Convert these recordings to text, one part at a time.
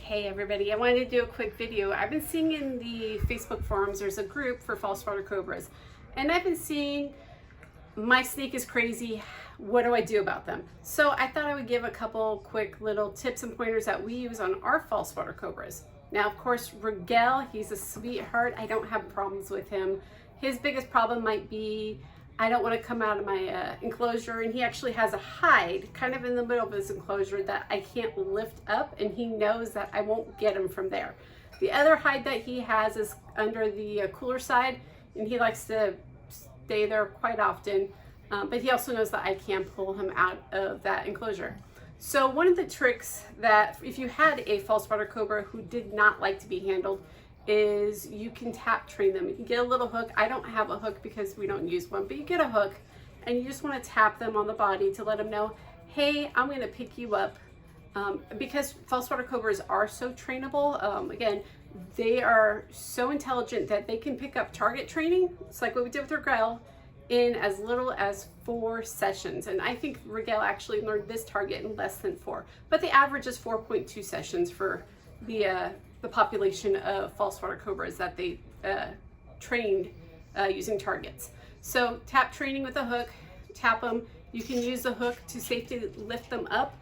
Hey everybody, I wanted to do a quick video. I've been seeing in the Facebook forums, there's a group for false water cobras, and I've been seeing my snake is crazy, what do I do about them? So I thought I would give a couple quick little tips and pointers that we use on our false water cobras. Now of course Rigel, he's a sweetheart, I don't have problems with him. His biggest problem might be I don't want to come out of my enclosure, and he actually has a hide kind of in the middle of his enclosure that I can't lift up, and he knows that I won't get him from there. The other hide that he has is under the cooler side, and he likes to stay there quite often, but he also knows that I can pull him out of that enclosure. So one of the tricks that if you had a false water cobra who did not like to be handled is you can tap train them. You can get a little hook. I don't have a hook because we don't use one, but you get a hook and you just want to tap them on the body to let them know, hey, I'm going to pick you up. Because false water cobras are so trainable. Again, they are so intelligent that they can pick up target training. It's like what we did with Rigel in as little as 4 sessions. And I think Rigel actually learned this target in less than 4, but the average is 4.2 sessions for the population of false water cobras that they trained using targets. So tap training with a hook, tap them. You can use the hook to safely lift them up.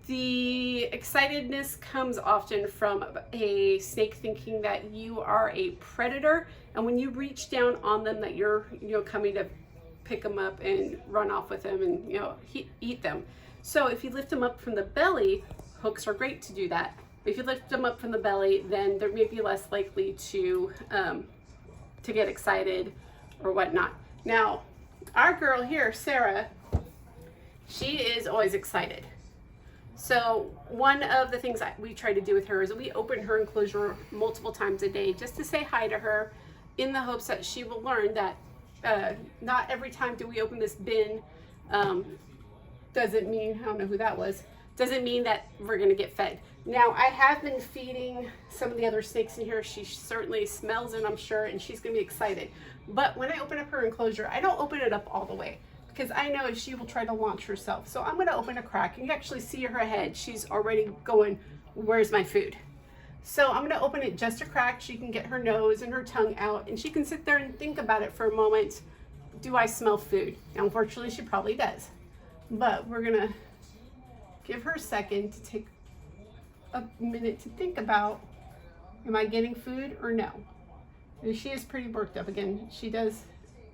The excitedness comes often from a snake thinking that you are a predator, and when you reach down on them that you're coming to pick them up and run off with them and eat them. So if you lift them up from the belly, hooks are great to do that. If you lift them up from the belly, then they're maybe less likely to get excited or whatnot. Now, our girl here, Sarah, she is always excited. So one of the things that we try to do with her is we open her enclosure multiple times a day just to say hi to her, in the hopes that she will learn that not every time do we open this bin doesn't mean, I don't know who that was, doesn't mean that we're gonna get fed. Now, I have been feeding some of the other snakes in here. She certainly smells it, I'm sure, and she's gonna be excited. But when I open up her enclosure, I don't open it up all the way because I know she will try to launch herself. So I'm gonna open a crack, and you actually see her head. She's already going, where's my food? So I'm gonna open it just a crack. She can get her nose and her tongue out, and she can sit there and think about it for a moment. Do I smell food? Now, unfortunately, she probably does. But we're gonna give her a second to take a minute to think about, am I getting food or no? And she is pretty worked up. Again, she does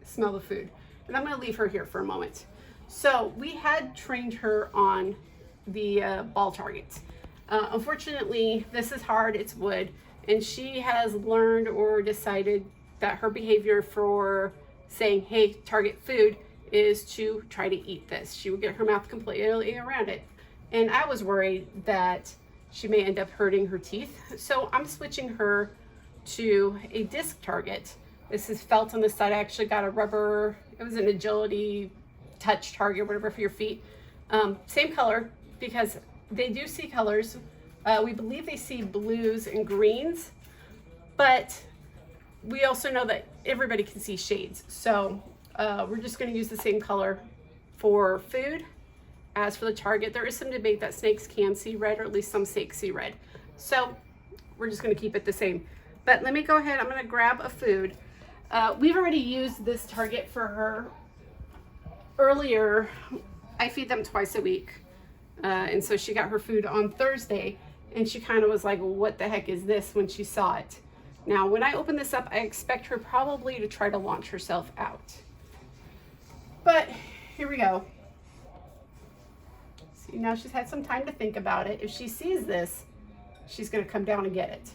smell the food. And I'm gonna leave her here for a moment. So we had trained her on the ball targets. Unfortunately, this is hard, it's wood, and she has learned or decided that her behavior for saying, hey, target food, is to try to eat this. She would get her mouth completely around it. And I was worried that she may end up hurting her teeth. So I'm switching her to a disc target. This is felt on the side. I actually got a rubber, it was an agility touch target, whatever, for your feet. Same color, because they do see colors. We believe they see blues and greens, but we also know that everybody can see shades. So we're just gonna use the same color for food. As for the target, there is some debate that snakes can see red, or at least some snakes see red. So we're just gonna keep it the same. But let me go ahead, I'm gonna grab a food. We've already used this target for her earlier. I feed them twice a week. And so she got her food on Thursday, and she kind of was like, what the heck is this, when she saw it. Now, when I open this up, I expect her probably to try to launch herself out. But here we go. See, now she's had some time to think about it. If she sees this, she's gonna come down and get it.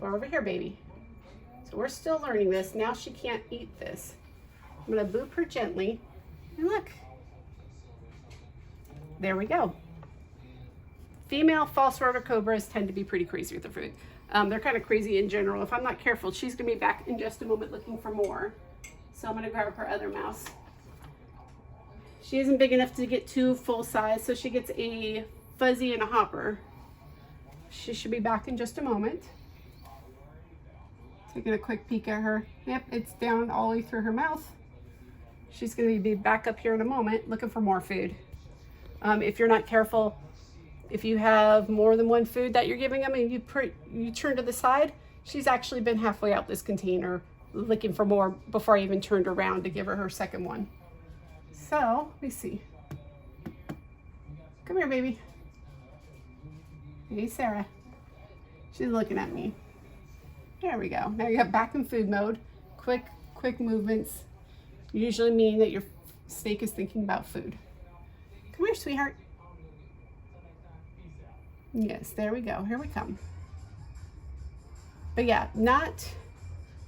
Go over here, baby. So we're still learning this. Now she can't eat this. I'm gonna boop her gently, and look. There we go. Female false water cobras tend to be pretty crazy with their food. They're kind of crazy in general. If I'm not careful, she's gonna be back in just a moment looking for more. So I'm gonna grab her other mouse. She isn't big enough to get 2 full size, so she gets a fuzzy and a hopper. She should be back in just a moment. Taking a quick peek at her. Yep, it's down all the way through her mouth. She's gonna be back up here in a moment looking for more food. If you're not careful, If you have more than one food that you're giving them and you turn to the side, she's actually been halfway out this container looking for more before I even turned around to give her her second one. So, let me see. Come here, baby. Hey, Sarah. She's looking at me. There we go. Now you got back in food mode. Quick movements usually mean that your snake is thinking about food. Come here, sweetheart. Yes, there we go. Here we come. But yeah, not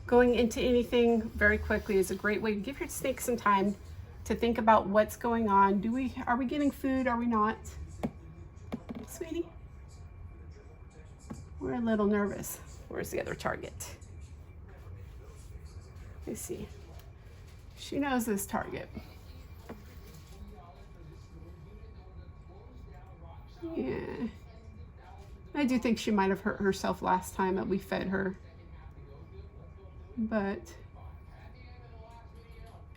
going into anything very quickly is a great way to give your snake some time to think about what's going on. Are we getting food? Are we not? Sweetie? We're a little nervous. Where's the other target? Let's see. She knows this target. Yeah. I do think she might have hurt herself last time that we fed her. But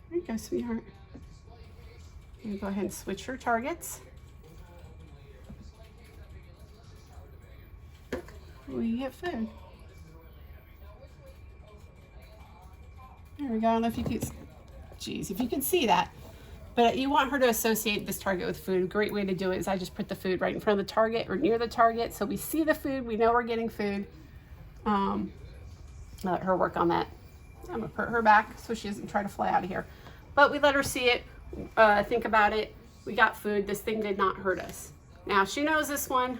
there you go, sweetheart. I'm gonna go ahead and switch her targets. We get food. There we go. I don't know if you can, if you can see that. But you want her to associate this target with food. A great way to do it is I just put the food right in front of the target or near the target. So we see the food, we know we're getting food. Let her work on that. I'm gonna put her back so she doesn't try to fly out of here. But we let her see it, think about it. We got food, this thing did not hurt us. Now she knows this one.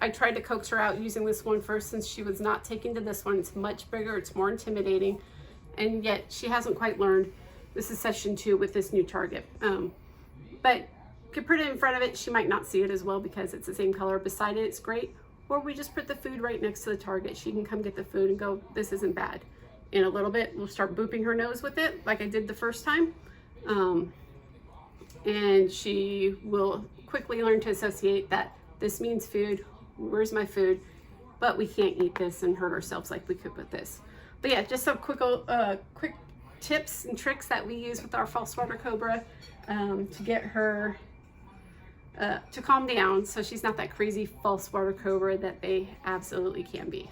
I tried to coax her out using this one first since she was not taking to this one. It's much bigger, it's more intimidating, and yet she hasn't quite learned. This is session 2 with this new target. But could put it in front of it, she might not see it as well because it's the same color. Beside it, it's great. Or we just put the food right next to the target. She can come get the food and go, this isn't bad. In a little bit, we'll start booping her nose with it like I did the first time. And she will quickly learn to associate that this means food. Where's my food? But we can't eat this and hurt ourselves like we could with this. But yeah, just some quick tips and tricks that we use with our false water cobra to get her to calm down so she's not that crazy false water cobra that they absolutely can be.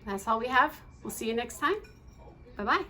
That's all we have. We'll see you next time. Bye-bye.